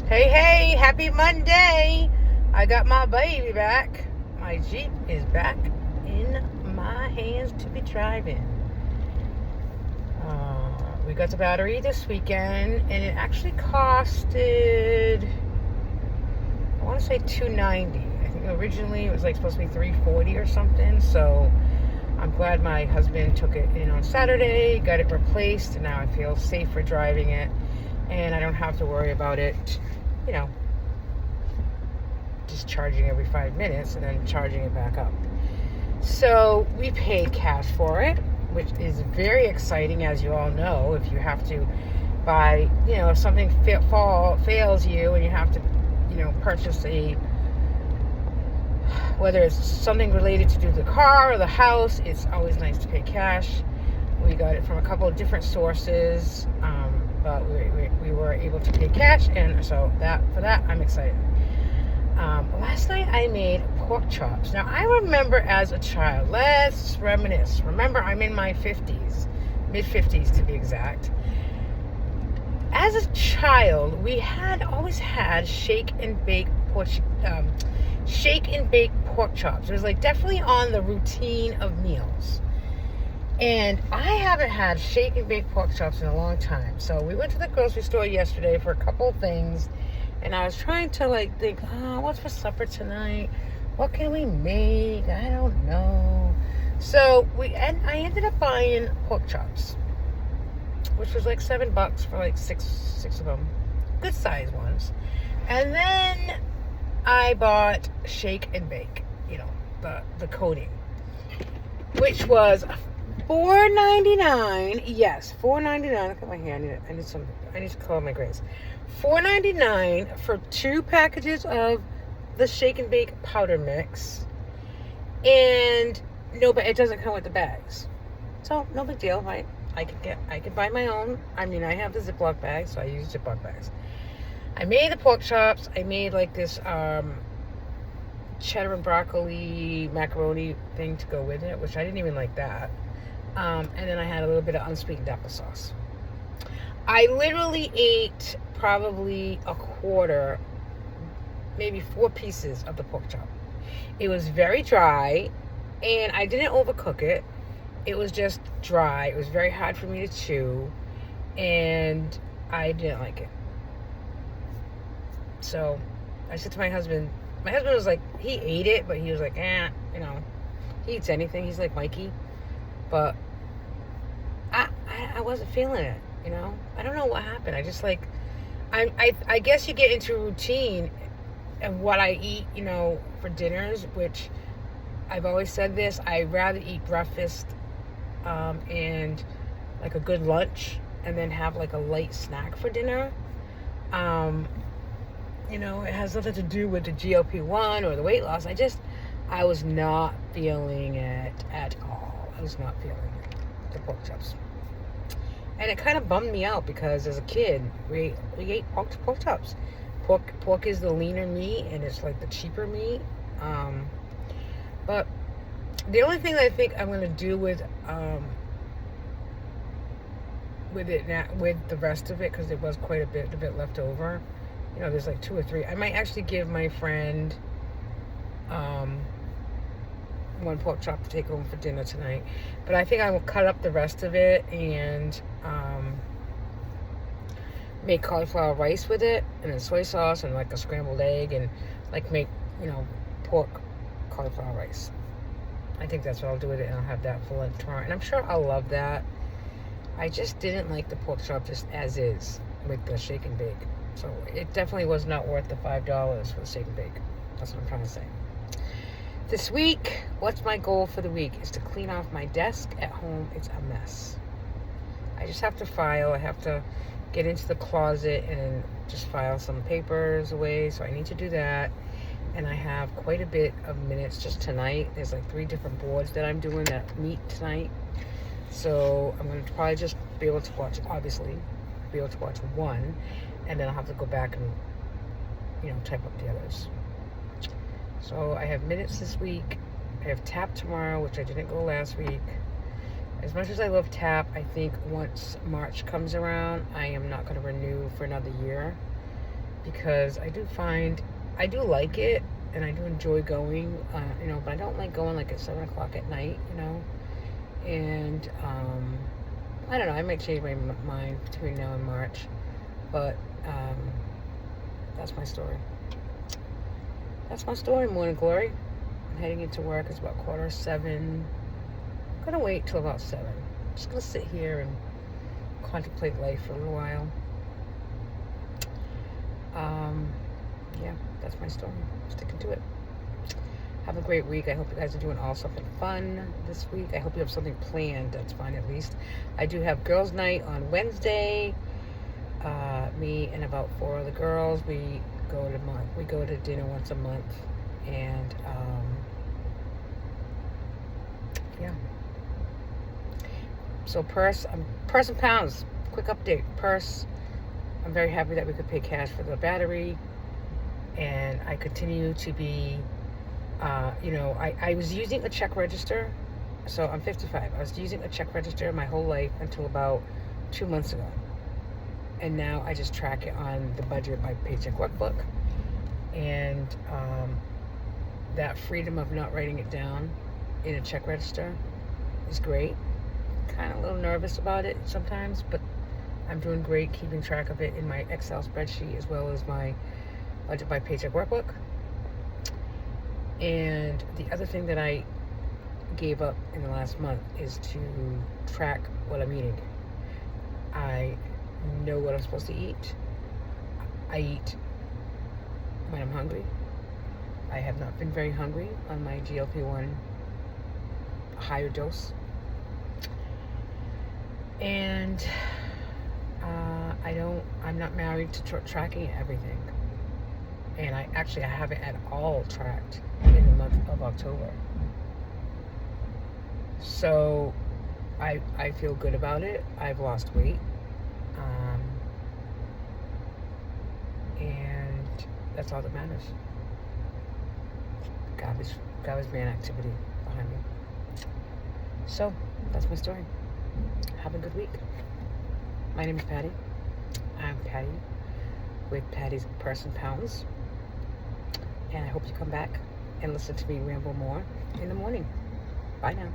Hey, hey, happy Monday. I got my baby back. My Jeep is back in my hands to be driving. We got the battery this weekend, and it actually costed, I want to say $290. I think originally it was like supposed to be $340 or something. So I'm glad my husband took it in on Saturday, got it replaced, and now I feel safer driving it, and I don't have to worry about it, just charging every 5 minutes and then charging it back up. So we paid cash for it, which is very exciting, as you all know. If you have to buy, if something fails you and you have to, purchase whether it's something related to do with the car or the house, it's always nice to pay cash. We got it from a couple of different sources, but we were able to pay cash, and so for that I'm excited. Last night I made pork chops. Now I remember as a child, let's reminisce. Remember, I'm in my 50s, mid-50s to be exact. As a child, we always had shake and bake pork chops. It was like definitely on the routine of meals. And I haven't had shake and bake pork chops in a long time. So we went to the grocery store yesterday for a couple of things. And I was trying to think, what's for supper tonight? What can we make? I don't know. So I ended up buying pork chops, which was like $7 for like six of them, good size ones. And then I bought shake and bake, the coating, which was $4.99. Yes, $4.99. Look at my hair. I need to color my grays. $4.99 for 2 packages of the shake and bake powder mix, and but it doesn't come with the bags, so no big deal, right? I could buy my own. I have the Ziploc bags, so I use Ziploc bags. I made the pork chops. I made like this cheddar and broccoli macaroni thing to go with it, which I didn't even like that. And then I had a little bit of unsweetened applesauce. I literally ate probably a quarter, maybe 4 pieces of the pork chop. It was very dry, and I didn't overcook it. It was just dry. It was very hard for me to chew, and I didn't like it. So I said to my husband was like, he ate it, but he was like, he eats anything. He's like Mikey. But I wasn't feeling it, I don't know what happened. I just I guess you get into a routine of what I eat, for dinners, which I've always said this. I'd rather eat breakfast and like a good lunch, and then have like a light snack for dinner. It has nothing to do with the GLP-1 or the weight loss. I was not feeling it at all. I was not feeling it, the pork chops. And it kind of bummed me out, because as a kid, we ate pork chops. Pork is the leaner meat, and it's like the cheaper meat. But the only thing that I think I'm going to do with the rest of it, because there was quite a bit left over. There's like 2 or 3. I might actually give my friend 1 pork chop to take home for dinner tonight. But I think I will cut up the rest of it and make cauliflower rice with it, and then soy sauce and like a scrambled egg, and make pork cauliflower rice. I think that's what I'll do with it, and I'll have that for lunch tomorrow, and I'm sure I'll love that. I just didn't like the pork chop just as is with the shake and bake, so it definitely was not worth the $5 for the shake and bake. That's what I'm trying to say. This week, what's my goal for the week is to clean off my desk at home. It's a mess. I just have to file. I have to get into the closet and just file some papers away, so I need to do that. And I have quite a bit of minutes just tonight. There's like 3 different boards that I'm doing that meet tonight, so I'm going to probably just be able to watch one, and then I'll have to go back and type up the others. So I have minutes this week. I have TAP tomorrow, which I didn't go last week. As much as I love TAP, I think once March comes around, I am not going to renew for another year. because I do like it, and I do enjoy going, but I don't like going like at 7 o'clock at night, and I don't know, I might change my mind between now and March, but that's my story. That's my story, Morning Glory. I'm heading into work. It's about 7:15. I'm gonna wait till about 7. I'm just gonna sit here and contemplate life for a little while. Yeah, that's my story. Sticking to it. Have a great week. I hope you guys are doing all something fun this week. I hope you have something planned that's fun at least. I do have girls' night on Wednesday. Me and about 4 other girls. We go to dinner once a month, and yeah. So purse and pounds. Quick update. Purse. I'm very happy that we could pay cash for the battery, and I continue to be, I was using a check register. So I'm 55. I was using a check register my whole life until about 2 months ago. And now I just track it on the Budget by Paycheck workbook. And that freedom of not writing it down in a check register is great. Kind of a little nervous about it sometimes, but I'm doing great keeping track of it in my Excel spreadsheet as well as my Budget by Paycheck workbook. And the other thing that I gave up in the last month is to track what I'm eating. I know what I'm supposed to eat. I eat when I'm hungry. I have not been very hungry on my GLP-1 higher dose. And I'm not married to tracking everything. And I haven't at all tracked in the month of October. So I feel good about it. I've lost weight. And that's all that matters. Garbage man activity behind me. So that's my story. Have a good week. My name is Patty. I'm Patty with Patty's Purse and Pounds. And I hope you come back and listen to me ramble more in the morning. Bye now.